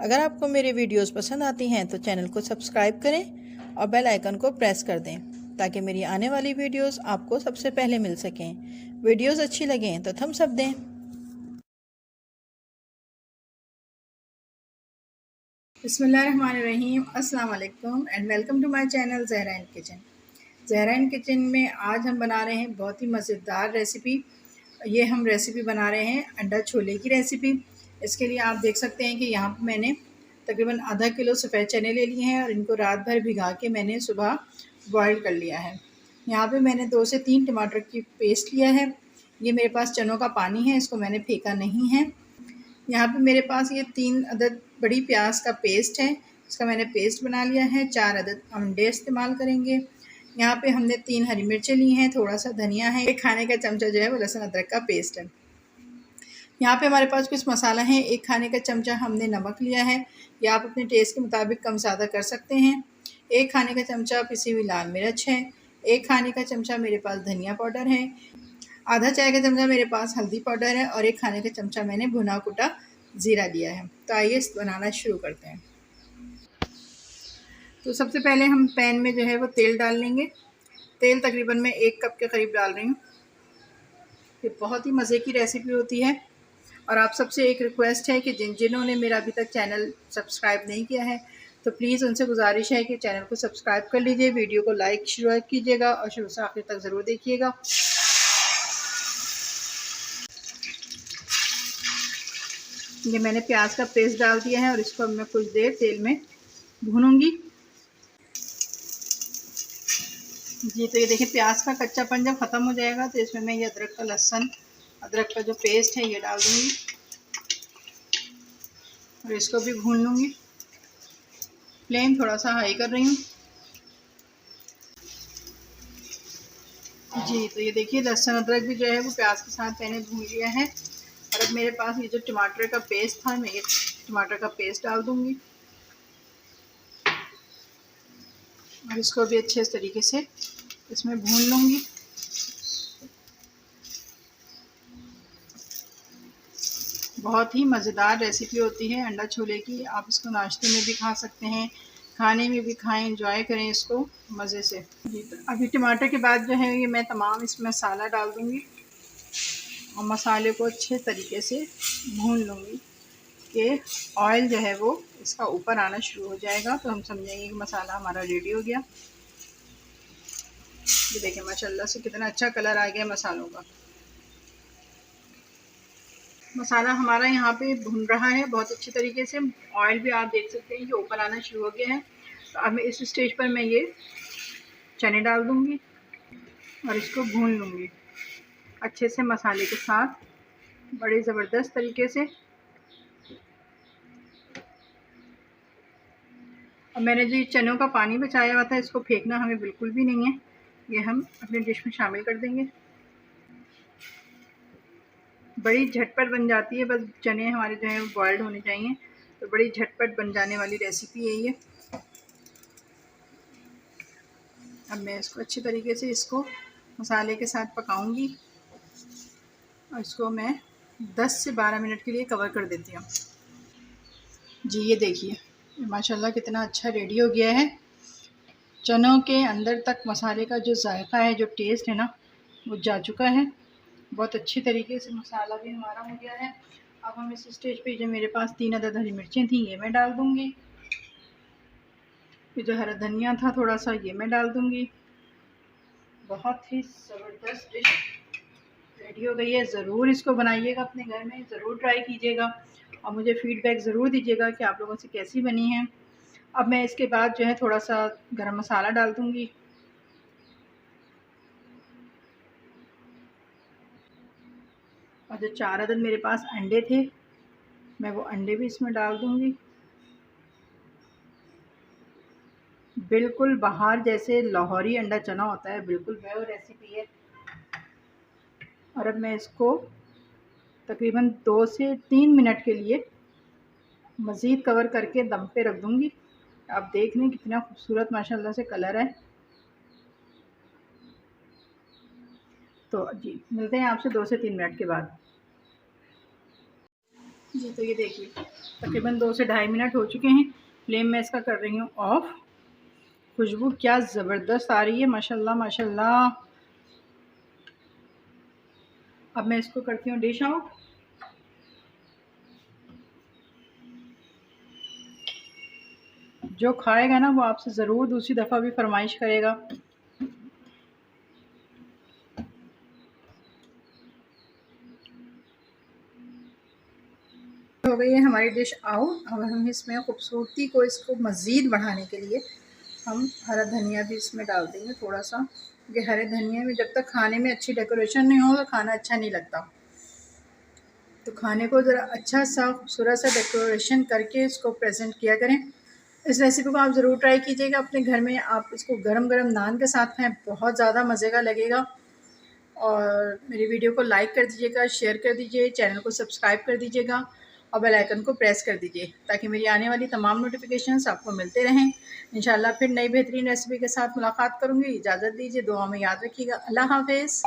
अगर आपको मेरी वीडियोस पसंद आती हैं तो चैनल को सब्सक्राइब करें और बेल आइकन को प्रेस कर दें ताकि मेरी आने वाली वीडियोस आपको सबसे पहले मिल सकें। वीडियोस अच्छी लगें तो थम्स अप दें। बिस्मिल्लाहिर्रहमानिर्रहीम, अस्सलाम वालेकुम and welcome to my channel Zahra and kitchen. Zahra and kitchen में आज हम बना रहे हैं बहुत ही मज़ेदार रेसिपी। ये हम रेसिपी बना रहे हैं अंडा छोले की रेसिपी। इसके लिए आप देख सकते हैं कि यहाँ पर मैंने तकरीबन आधा किलो सफ़ेद चने ले लिए हैं और इनको रात भर भिगा के मैंने सुबह बॉयल कर लिया है। यहाँ पे मैंने 2 से 3 टमाटर की पेस्ट लिया है। ये मेरे पास चनों का पानी है, इसको मैंने फेंका नहीं है। यहाँ पे मेरे पास ये 3 अदद बड़ी प्याज का पेस्ट है, इसका मैंने पेस्ट बना लिया है। 4 अदद अंडे इस्तेमाल करेंगे। यहाँ पे हमने 3 हरी मिर्चें ली हैं, थोड़ा सा धनिया है, 1 खाने का चमचा जो है वो लहसुन अदरक का पेस्ट है। यहाँ पे हमारे पास कुछ मसाला है। 1 खाने का चमचा हमने नमक लिया है, या आप अपने टेस्ट के मुताबिक कम ज़्यादा कर सकते हैं। 1 खाने का चमचा पिसी हुई लाल मिर्च है। 1 खाने का चमचा मेरे पास धनिया पाउडर है। आधा चाय का चमचा मेरे पास हल्दी पाउडर है और 1 खाने का चमचा मैंने भुना कुटा ज़ीरा लिया है। तो आइए इस बनाना शुरू करते हैं। तो सबसे पहले हम पैन में जो है वो तेल डाल लेंगे। तेल तकरीबन मैं 1 कप के करीब डाल रही हूँ। ये बहुत ही मज़े की रेसिपी होती है। और आप सबसे एक रिक्वेस्ट है कि जिन्होंने मेरा अभी तक चैनल सब्सक्राइब नहीं किया है तो प्लीज़ उनसे गुजारिश है कि चैनल को सब्सक्राइब कर लीजिए, वीडियो को लाइक शेयर कीजिएगा और शुरू से आखिर तक ज़रूर देखिएगा। ये मैंने प्याज का पेस्ट डाल दिया है और इसको मैं कुछ देर तेल में भूनूंगी। जी, तो ये देखिए प्याज का कच्चापन जब ख़त्म हो जाएगा तो इसमें मैं ये अदरक का जो पेस्ट है ये डाल दूँगी और इसको भी भून लूँगी। फ्लेम थोड़ा सा हाई कर रही हूँ। जी, तो ये देखिए लहसुन अदरक भी जो है वो प्याज के साथ मैंने भून लिया है। और अब मेरे पास ये जो टमाटर का पेस्ट था, मैं ये टमाटर का पेस्ट डाल दूँगी और इसको भी अच्छे तरीके से इसमें भून लूँगी। बहुत ही मज़ेदार रेसिपी होती है अंडा छोले की। आप इसको नाश्ते में भी खा सकते हैं, खाने में भी खाएं, एंजॉय करें इसको मज़े से। जी, अभी टमाटर के बाद जो है ये मैं तमाम इसमें मसाला डाल दूँगी और मसाले को अच्छे तरीके से भून लूँगी कि ऑयल जो है वो इसका ऊपर आना शुरू हो जाएगा तो हम समझेंगे कि मसाला हमारा रेडी हो गया। ये देखिए माशाल्लाह से कितना अच्छा कलर आ गया मसालों का। मसाला हमारा यहाँ पे भुन रहा है बहुत अच्छी तरीके से। ऑयल भी आप देख सकते हैं कि ऊपर आना शुरू हो गया है। तो अब मैं इस स्टेज पर मैं ये चने डाल दूँगी और इसको भून लूँगी अच्छे से मसाले के साथ बड़े ज़बरदस्त तरीके से। और मैंने जो चनों का पानी बचाया हुआ था इसको फेंकना हमें बिल्कुल भी नहीं है, ये हम अपने डिश में शामिल कर देंगे। बड़ी झटपट बन जाती है, बस चने हमारे जो है वो बॉयल्ड होने चाहिए। तो बड़ी झटपट बन जाने वाली रेसिपी है ये। अब मैं इसको अच्छी तरीके से इसको मसाले के साथ पकाऊंगी और इसको मैं 10 से 12 मिनट के लिए कवर कर देती हूँ। जी, ये देखिए माशाल्लाह कितना अच्छा रेडी हो गया है। चनों के अंदर तक मसाले का जो जायका है, जो टेस्ट है ना, वो जा चुका है। बहुत अच्छी तरीके से मसाला भी हमारा हो गया है। अब हम इस स्टेज पे जो मेरे पास 3 अदद हरी मिर्चें थी ये मैं डाल दूँगी। ये जो हरा धनिया था थोड़ा सा ये मैं डाल दूँगी। बहुत ही ज़बरदस्त डिश रेडी हो गई है। ज़रूर इसको बनाइएगा अपने घर में, ज़रूर ट्राई कीजिएगा और मुझे फ़ीडबैक ज़रूर दीजिएगा कि आप लोगों से कैसी बनी है। अब मैं इसके बाद जो है थोड़ा सा गरम मसाला डाल दूँगी। और जो 4 अदद मेरे पास अंडे थे मैं वो अंडे भी इसमें डाल दूँगी। बिल्कुल बाहर जैसे लाहौरी अंडा चना होता है, बिल्कुल वह रेसिपी है। और अब मैं इसको तकरीबन 2 से 3 मिनट के लिए मज़ीद कवर करके दम पे रख दूँगी। आप देख लें कितना खूबसूरत माशाल्लाह से कलर है। तो जी मिलते हैं आपसे 2 से 3 मिनट के बाद। जी। तो ये देखिए तकरीबन 2 से ढाई मिनट हो चुके हैं। फ्लेम मैं इसका कर रही हूँ ऑफ। खुशबू क्या ज़बरदस्त आ रही है, माशाल्लाह माशाल्लाह। अब मैं इसको करती हूँ डिश आउट। जो खाएगा ना वो आपसे ज़रूर दूसरी दफ़ा भी फरमाइश करेगा। हो गई है हमारी डिश आउट। अब हम इसमें खूबसूरती को इसको मज़ीद बढ़ाने के लिए हम हरा धनिया भी इसमें डाल देंगे थोड़ा सा, क्योंकि हरे धनिया में जब तक खाने में अच्छी डेकोरेशन नहीं हो तो खाना अच्छा नहीं लगता। तो खाने को ज़रा अच्छा सा खूबसूरत सा डेकोरेशन करके इसको प्रेजेंट किया करें। इस रेसिपी को आप ज़रूर ट्राई कीजिएगा अपने घर में। आप इसको गरम गरम नान के साथ खाएं, बहुत ज़्यादा मज़े का लगेगा। और मेरी वीडियो को लाइक कर दीजिएगा, शेयर कर दीजिए, चैनल को सब्सक्राइब कर दीजिएगा और बेल आइकन को प्रेस कर दीजिए ताकि मेरी आने वाली तमाम नोटिफिकेशंस आपको मिलते रहें। इंशाल्लाह फिर नई बेहतरीन रेसिपी के साथ मुलाकात करूँगी। इजाज़त दीजिए, दुआ में याद रखिएगा। अल्लाह हाफ़िज़।